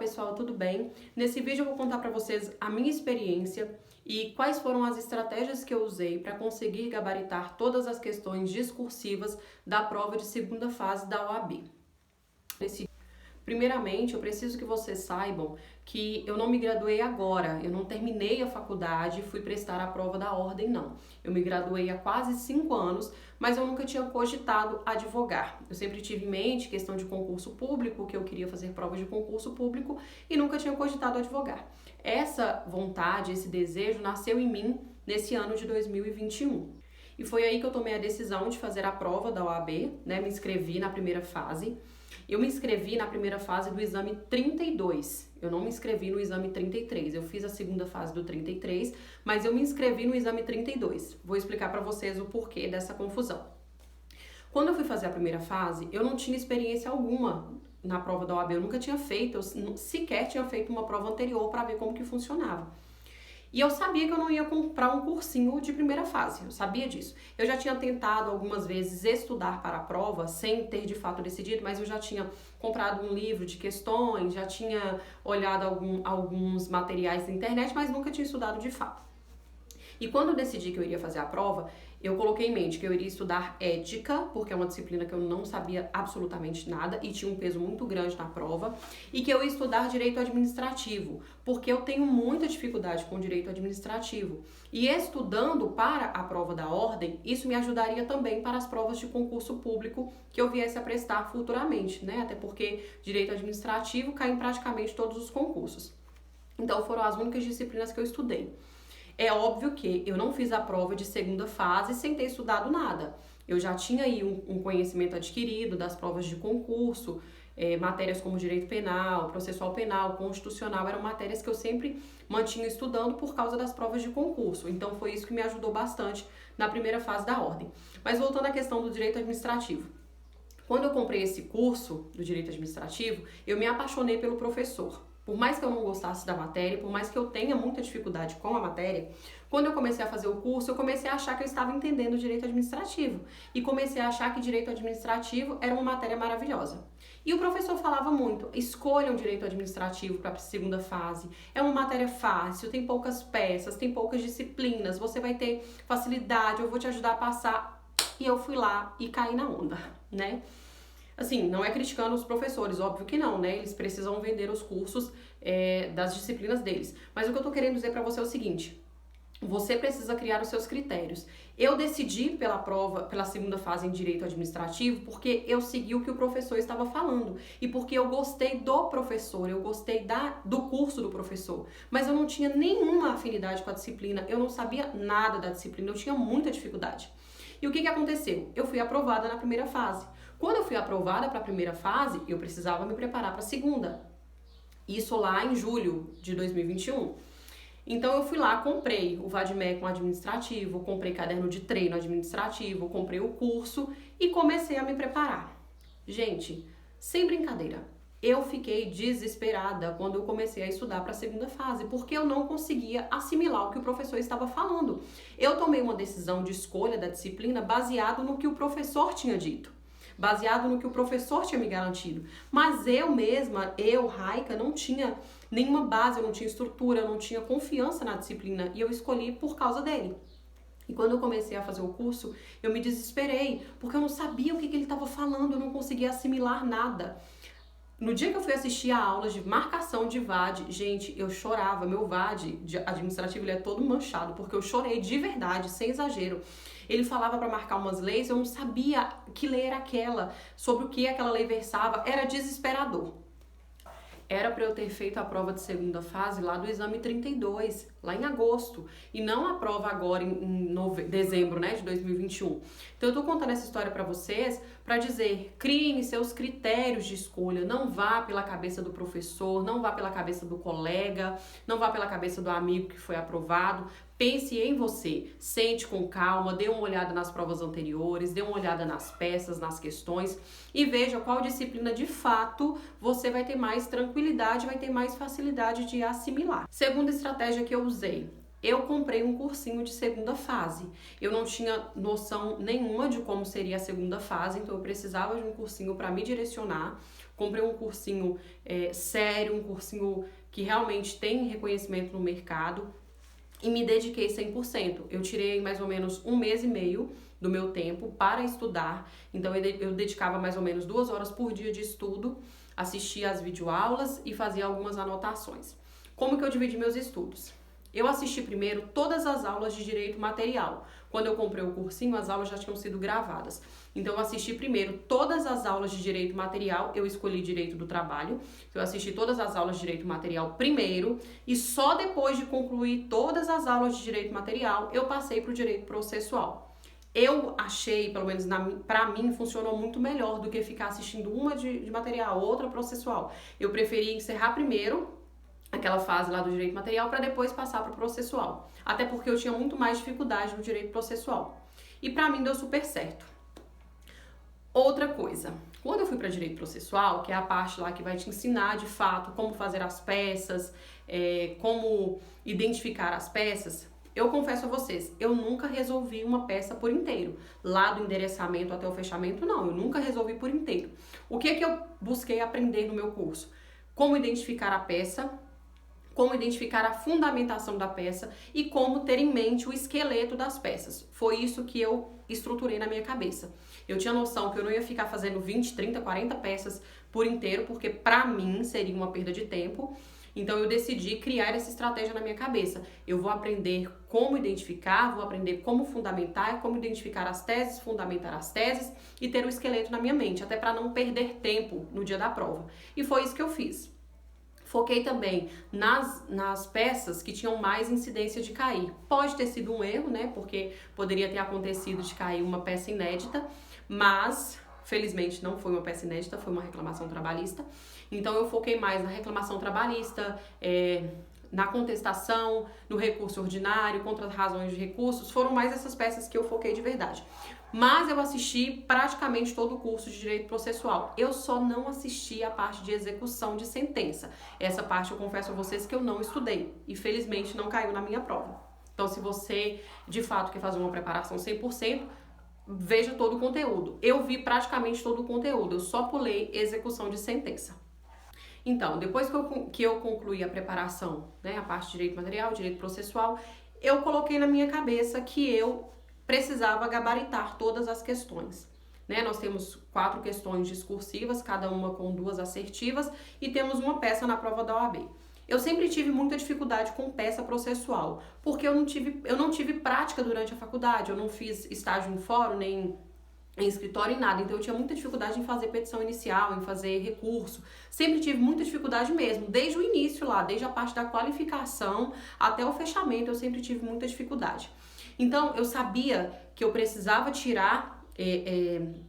pessoal, tudo bem? Nesse vídeo eu vou contar para vocês a minha experiência e quais foram as estratégias que eu usei para conseguir gabaritar todas as questões discursivas da prova de segunda fase da OAB. Primeiramente, eu preciso que vocês saibam que eu não me graduei agora, eu não terminei a faculdade e fui prestar a prova da ordem, não. Eu me graduei há quase 5 anos, mas eu nunca tinha cogitado advogar. Eu sempre tive em mente questão de concurso público, que eu queria fazer provas de concurso público e nunca tinha cogitado advogar. Essa vontade, esse desejo nasceu em mim nesse ano de 2021. E foi aí que eu tomei a decisão de fazer a prova da OAB, né? Me inscrevi na primeira fase. Eu me inscrevi na primeira fase do exame 32, eu não me inscrevi no exame 33, eu fiz a segunda fase do 33, mas eu me inscrevi no exame 32. Vou explicar para vocês o porquê dessa confusão. Quando eu fui fazer a primeira fase, eu não tinha experiência alguma na prova da OAB, eu nunca tinha feito, eu sequer tinha feito uma prova anterior para ver como que funcionava. E eu sabia que eu não ia comprar um cursinho de primeira fase, eu sabia disso. Eu já tinha tentado algumas vezes estudar para a prova, sem ter de fato decidido, mas eu já tinha comprado um livro de questões, já tinha olhado alguns materiais na internet, mas nunca tinha estudado de fato. E quando eu decidi que eu iria fazer a prova, eu coloquei em mente que eu iria estudar ética, porque é uma disciplina que eu não sabia absolutamente nada e tinha um peso muito grande na prova, e que eu ia estudar direito administrativo, porque eu tenho muita dificuldade com direito administrativo. E estudando para a prova da ordem, isso me ajudaria também para as provas de concurso público que eu viesse a prestar futuramente, né? Até porque direito administrativo cai em praticamente todos os concursos. Então foram as únicas disciplinas que eu estudei. É óbvio que eu não fiz a prova de segunda fase sem ter estudado nada. Eu já tinha aí um conhecimento adquirido das provas de concurso, matérias como direito penal, processual penal, constitucional, eram matérias que eu sempre mantinha estudando por causa das provas de concurso. Então foi isso que me ajudou bastante na primeira fase da ordem. Mas voltando à questão do direito administrativo. Quando eu comprei esse curso do direito administrativo, eu me apaixonei pelo professor. Por mais que eu não gostasse da matéria, por mais que eu tenha muita dificuldade com a matéria, quando eu comecei a fazer o curso, eu comecei a achar que eu estava entendendo o direito administrativo. E comecei a achar que direito administrativo era uma matéria maravilhosa. E o professor falava muito, escolham direito administrativo para a segunda fase. É uma matéria fácil, tem poucas peças, tem poucas disciplinas, você vai ter facilidade, eu vou te ajudar a passar. E eu fui lá e caí na onda, né? Assim, não é criticando os professores, óbvio que não, né? Eles precisam vender os cursos das disciplinas deles. Mas o que eu tô querendo dizer pra você é o seguinte: você precisa criar os seus critérios. Eu decidi pela prova, pela segunda fase em Direito Administrativo, porque eu segui o que o professor estava falando. E porque eu gostei do professor, eu gostei do curso do professor. Mas eu não tinha nenhuma afinidade com a disciplina, eu não sabia nada da disciplina, eu tinha muita dificuldade. E o que aconteceu? Eu fui aprovada na primeira fase. Quando eu fui aprovada para a primeira fase, eu precisava me preparar para a segunda. Isso lá em julho de 2021. Então eu fui lá, comprei o Vadmecum administrativo, comprei caderno de treino administrativo, comprei o curso e comecei a me preparar. Gente, sem brincadeira, eu fiquei desesperada quando eu comecei a estudar para a segunda fase, porque eu não conseguia assimilar o que o professor estava falando. Eu tomei uma decisão de escolha da disciplina baseado no que o professor tinha dito, baseado no que o professor tinha me garantido. Mas eu mesma, Raika, não tinha nenhuma base, eu não tinha estrutura, eu não tinha confiança na disciplina e eu escolhi por causa dele. E quando eu comecei a fazer o curso, eu me desesperei, porque eu não sabia o que ele estava falando, eu não conseguia assimilar nada. No dia que eu fui assistir a aula de marcação de VAD, gente, eu chorava. Meu VAD administrativo ele é todo manchado, porque eu chorei de verdade, sem exagero. Ele falava para marcar umas leis, eu não sabia que lei era aquela, sobre o que aquela lei versava, era desesperador. Era para eu ter feito a prova de segunda fase lá do exame 32, lá em agosto, e não a prova agora em dezembro, né, de 2021. Então eu tô contando essa história para vocês para dizer, criem seus critérios de escolha, não vá pela cabeça do professor, não vá pela cabeça do colega, não vá pela cabeça do amigo que foi aprovado. Pense em você, sente com calma, dê uma olhada nas provas anteriores, dê uma olhada nas peças, nas questões e veja qual disciplina de fato você vai ter mais tranquilidade, vai ter mais facilidade de assimilar. Segunda estratégia que eu usei, eu comprei um cursinho de segunda fase. Eu não tinha noção nenhuma de como seria a segunda fase, então eu precisava de um cursinho para me direcionar. comprei um cursinho sério, um cursinho que realmente tem reconhecimento no mercado e me dediquei 100%. Eu tirei mais ou menos 1 mês e meio do meu tempo para estudar, então eu dedicava mais ou menos 2 horas por dia de estudo, assistia às videoaulas e fazia algumas anotações. Como que eu dividi meus estudos? Eu assisti primeiro todas as aulas de direito material. Quando eu comprei o cursinho, as aulas já tinham sido gravadas. Então eu assisti primeiro todas as aulas de direito material, eu escolhi direito do trabalho. Eu assisti todas as aulas de direito material primeiro e só depois de concluir todas as aulas de direito material, eu passei para o direito processual. Eu achei, pelo menos pra mim, funcionou muito melhor do que ficar assistindo uma de material, outra processual. Eu preferi encerrar primeiro aquela fase lá do direito material para depois passar para o processual. Até porque eu tinha muito mais dificuldade no direito processual. E para mim deu super certo. Outra coisa, quando eu fui para direito processual, que é a parte lá que vai te ensinar de fato como fazer as peças, como identificar as peças, eu confesso a vocês, eu nunca resolvi uma peça por inteiro. Lá do endereçamento até o fechamento, não, eu nunca resolvi por inteiro. O que é que eu busquei aprender no meu curso? Como identificar a peça, como identificar a fundamentação da peça e como ter em mente o esqueleto das peças. Foi isso que eu estruturei na minha cabeça. Eu tinha noção que eu não ia ficar fazendo 20, 30, 40 peças por inteiro, porque pra mim seria uma perda de tempo. Então eu decidi criar essa estratégia na minha cabeça. Eu vou aprender como identificar, vou aprender como fundamentar, como identificar as teses, fundamentar as teses e ter o esqueleto na minha mente, até para não perder tempo no dia da prova. E foi isso que eu fiz. Foquei também nas peças que tinham mais incidência de cair. Pode ter sido um erro, né? Porque poderia ter acontecido de cair uma peça inédita, mas felizmente não foi uma peça inédita, foi uma reclamação trabalhista. Então eu foquei mais na reclamação trabalhista, na contestação, no recurso ordinário, contra as razões de recursos. Foram mais essas peças que eu foquei de verdade. Mas eu assisti praticamente todo o curso de direito processual. Eu só não assisti a parte de execução de sentença. Essa parte eu confesso a vocês que eu não estudei e felizmente não caiu na minha prova. Então se você de fato quer fazer uma preparação 100%, veja todo o conteúdo. Eu vi praticamente todo o conteúdo, eu só pulei execução de sentença. Então, depois que eu concluí a preparação, né, a parte de direito material, direito processual, eu coloquei na minha cabeça que eu precisava gabaritar todas as questões. Né? Nós temos 4 questões discursivas, cada uma com 2 assertivas, e temos uma peça na prova da OAB. Eu sempre tive muita dificuldade com peça processual, porque eu não tive prática durante a faculdade, eu não fiz estágio em fórum, nem em escritório, em nada. Então eu tinha muita dificuldade em fazer petição inicial, em fazer recurso. Sempre tive muita dificuldade mesmo, desde o início lá, desde a parte da qualificação até o fechamento, eu sempre tive muita dificuldade. Então eu sabia que eu precisava tirar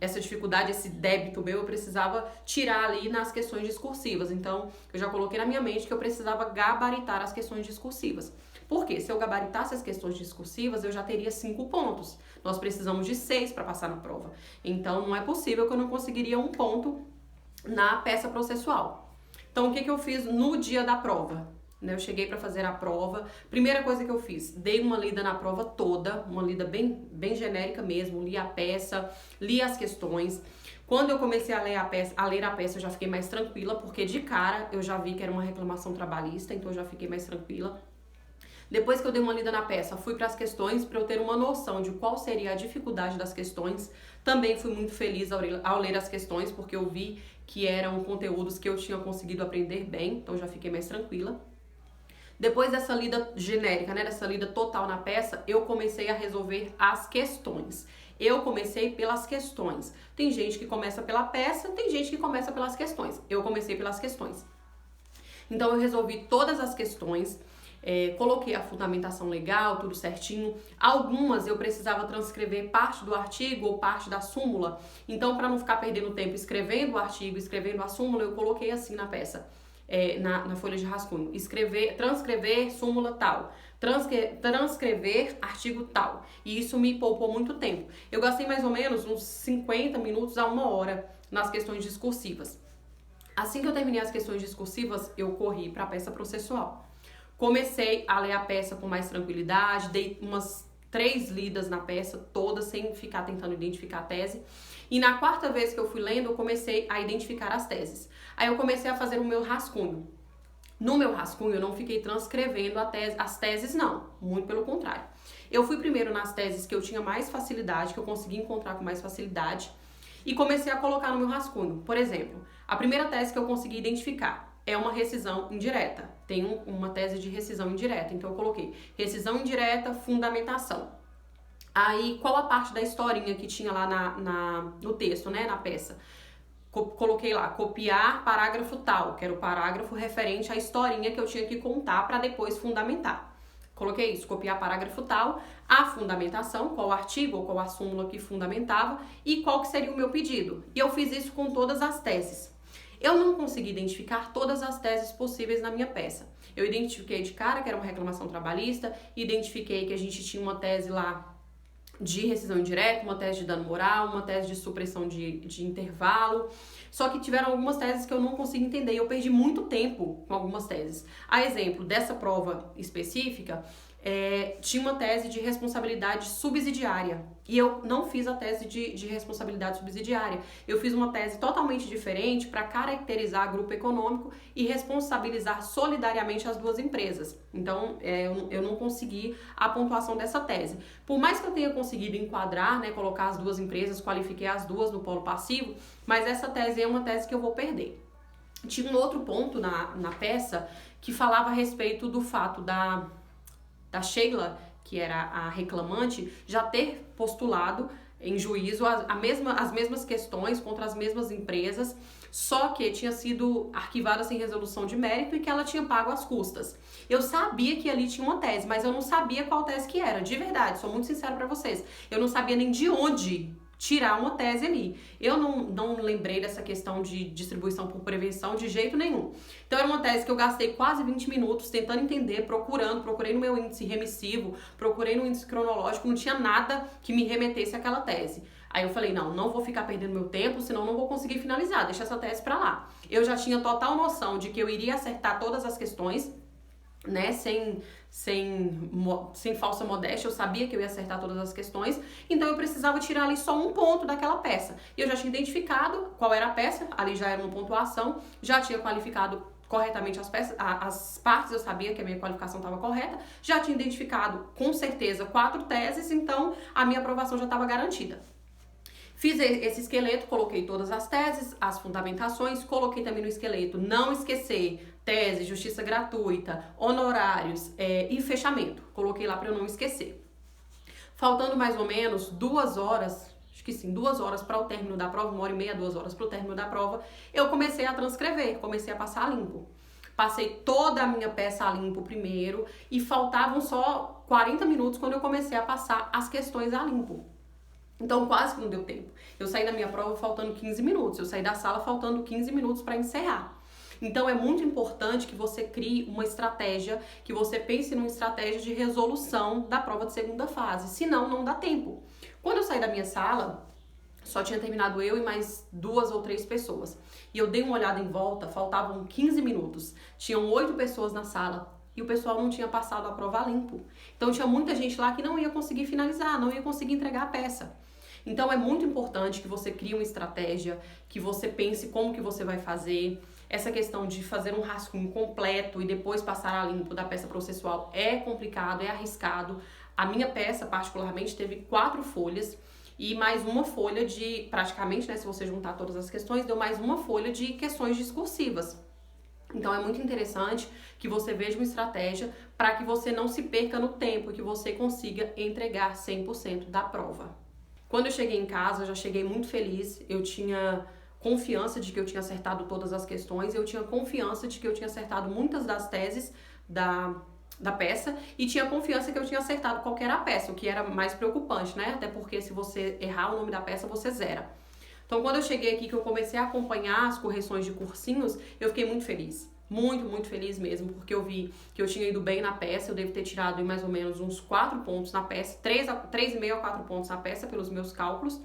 essa dificuldade, esse débito meu, eu precisava tirar ali nas questões discursivas. Então eu já coloquei na minha mente que eu precisava gabaritar as questões discursivas. Porque se eu gabaritasse as questões discursivas, eu já teria 5 pontos. Nós precisamos de 6 para passar na prova. Então não é possível que eu não conseguiria 1 ponto na peça processual. Então o que eu fiz no dia da prova? Eu cheguei para fazer a prova. Primeira coisa que eu fiz, dei uma lida na prova toda, uma lida bem genérica mesmo, li a peça, li as questões. Quando eu comecei a ler a peça, eu já fiquei mais tranquila, porque de cara eu já vi que era uma reclamação trabalhista, então eu já fiquei mais tranquila. Depois que eu dei uma lida na peça, fui para as questões para eu ter uma noção de qual seria a dificuldade das questões. Também fui muito feliz ao ler as questões, porque eu vi que eram conteúdos que eu tinha conseguido aprender bem, então já fiquei mais tranquila. Depois dessa lida genérica, né, dessa lida total na peça, eu comecei a resolver as questões. Eu comecei pelas questões. Tem gente que começa pela peça, tem gente que começa pelas questões. Eu comecei pelas questões. Então eu resolvi todas as questões, coloquei a fundamentação legal, tudo certinho. Algumas eu precisava transcrever parte do artigo ou parte da súmula. Então, para não ficar perdendo tempo escrevendo o artigo, escrevendo a súmula, eu coloquei assim na peça. Na folha de rascunho, transcrever súmula tal, transcrever artigo tal, e isso me poupou muito tempo. Eu gastei mais ou menos uns 50 minutos a 1 hora nas questões discursivas. Assim que eu terminei as questões discursivas, eu corri para a peça processual. Comecei a ler a peça com mais tranquilidade, dei umas 3 lidas na peça toda, sem ficar tentando identificar a tese. E na 4ª vez que eu fui lendo, eu comecei a identificar as teses. Aí eu comecei a fazer o meu rascunho. No meu rascunho eu não fiquei transcrevendo as teses não, muito pelo contrário. Eu fui primeiro nas teses que eu tinha mais facilidade, que eu consegui encontrar com mais facilidade, e comecei a colocar no meu rascunho. Por exemplo, a primeira tese que eu consegui identificar é uma rescisão indireta. Tem uma tese de rescisão indireta, então eu coloquei rescisão indireta, fundamentação. Aí, qual a parte da historinha que tinha lá no texto, né, na peça? Coloquei lá, copiar parágrafo tal, que era o parágrafo referente à historinha que eu tinha que contar para depois fundamentar. Coloquei isso, copiar parágrafo tal, a fundamentação, qual artigo ou qual a súmula que fundamentava e qual que seria o meu pedido. E eu fiz isso com todas as teses. Eu não consegui identificar todas as teses possíveis na minha peça. Eu identifiquei de cara que era uma reclamação trabalhista, identifiquei que a gente tinha uma tese lá de rescisão indireta, uma tese de dano moral, uma tese de supressão de intervalo. Só que tiveram algumas teses que eu não consegui entender e eu perdi muito tempo com algumas teses. A exemplo dessa prova específica, tinha uma tese de responsabilidade subsidiária e eu não fiz a tese de responsabilidade subsidiária. Eu fiz uma tese totalmente diferente para caracterizar grupo econômico e responsabilizar solidariamente as duas empresas. Então, eu não consegui a pontuação dessa tese. Por mais que eu tenha conseguido enquadrar, né, colocar as duas empresas, qualifiquei as duas no polo passivo, mas essa tese é uma tese que eu vou perder. Tinha um outro ponto na peça que falava a respeito do fato da Sheila, que era a reclamante, já ter postulado em juízo as mesmas questões contra as mesmas empresas, só que tinha sido arquivada sem resolução de mérito e que ela tinha pago as custas. Eu sabia que ali tinha uma tese, mas eu não sabia qual tese que era, de verdade, sou muito sincera pra vocês. Eu não sabia nem de onde tirar uma tese ali. Eu não lembrei dessa questão de distribuição por prevenção de jeito nenhum. Então era uma tese que eu gastei quase 20 minutos tentando entender, procurei no meu índice remissivo, procurei no índice cronológico, não tinha nada que me remetesse àquela tese. Aí eu falei, não vou ficar perdendo meu tempo, senão não vou conseguir finalizar, deixa essa tese pra lá. Eu já tinha total noção de que eu iria acertar todas as questões, né, sem falsa modéstia, eu sabia que eu ia acertar todas as questões, então eu precisava tirar ali só um ponto daquela peça. E eu já tinha identificado qual era a peça, ali já era uma pontuação, já tinha qualificado corretamente as partes, eu sabia que a minha qualificação estava correta, já tinha identificado com certeza 4 teses, então a minha aprovação já estava garantida. Fiz esse esqueleto, coloquei todas as teses, as fundamentações, coloquei também no esqueleto não esquecer tese, justiça gratuita, honorários e fechamento. Coloquei lá para eu não esquecer. Faltando mais ou menos 2 horas, acho que sim, 2 horas para o término da prova, 1h30, 2 horas para o término da prova, eu comecei a transcrever, comecei a passar a limpo. Passei toda a minha peça a limpo primeiro e faltavam só 40 minutos quando eu comecei a passar as questões a limpo. Então quase que não deu tempo. Eu saí da minha prova faltando 15 minutos, eu saí da sala faltando 15 minutos para encerrar. Então é muito importante que você crie uma estratégia, que você pense numa estratégia de resolução da prova de segunda fase, senão não dá tempo. Quando eu saí da minha sala, só tinha terminado eu e mais 2 ou 3 pessoas. E eu dei uma olhada em volta, faltavam 15 minutos. Tinham 8 pessoas na sala e o pessoal não tinha passado a prova a limpo. Então tinha muita gente lá que não ia conseguir finalizar, não ia conseguir entregar a peça. Então é muito importante que você crie uma estratégia, que você pense como que você vai fazer. Essa questão de fazer um rascunho completo e depois passar a limpo da peça processual é complicado, é arriscado. A minha peça, particularmente, teve 4 folhas e mais uma folha de, praticamente, né, se você juntar todas as questões, deu mais uma folha de questões discursivas. Então é muito interessante que você veja uma estratégia para que você não se perca no tempo e que você consiga entregar 100% da prova. Quando eu cheguei em casa, eu já cheguei muito feliz, eu tinha confiança de que eu tinha acertado todas as questões, eu tinha confiança de que eu tinha acertado muitas das teses da peça e tinha confiança que eu tinha acertado qual que era a peça, o que era mais preocupante, né? Até porque se você errar o nome da peça, você zera. Então, quando eu cheguei aqui, que eu comecei a acompanhar as correções de cursinhos, eu fiquei muito feliz. Muito, muito feliz mesmo, porque eu vi que eu tinha ido bem na peça, eu devo ter tirado em mais ou menos uns 4 pontos na peça, 3,5 a 4 pontos na peça pelos meus cálculos,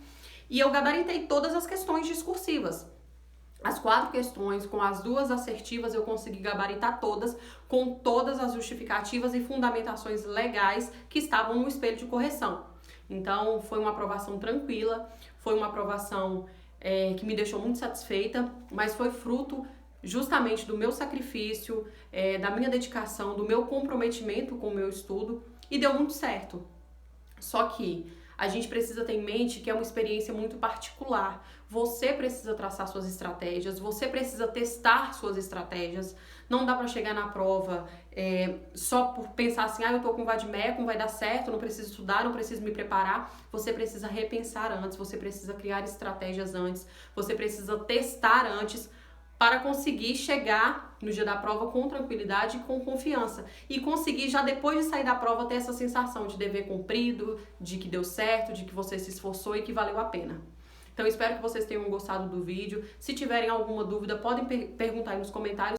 e eu gabaritei todas as questões discursivas. As 4 questões, com as 2 assertivas, eu consegui gabaritar todas, com todas as justificativas e fundamentações legais que estavam no espelho de correção. Então, foi uma aprovação tranquila, foi uma aprovação que me deixou muito satisfeita, mas foi fruto justamente do meu sacrifício, da minha dedicação, do meu comprometimento com o meu estudo, e deu muito certo. Só que a gente precisa ter em mente que é uma experiência muito particular. Você precisa traçar suas estratégias, você precisa testar suas estratégias. Não dá pra chegar na prova só por pensar assim, eu tô com vadimeco, não vai dar certo, não preciso estudar, não preciso me preparar. Você precisa repensar antes, você precisa criar estratégias antes, você precisa testar antes, para conseguir chegar no dia da prova com tranquilidade e com confiança. E conseguir, já depois de sair da prova, ter essa sensação de dever cumprido, de que deu certo, de que você se esforçou e que valeu a pena. Então, espero que vocês tenham gostado do vídeo. Se tiverem alguma dúvida, podem perguntar aí nos comentários.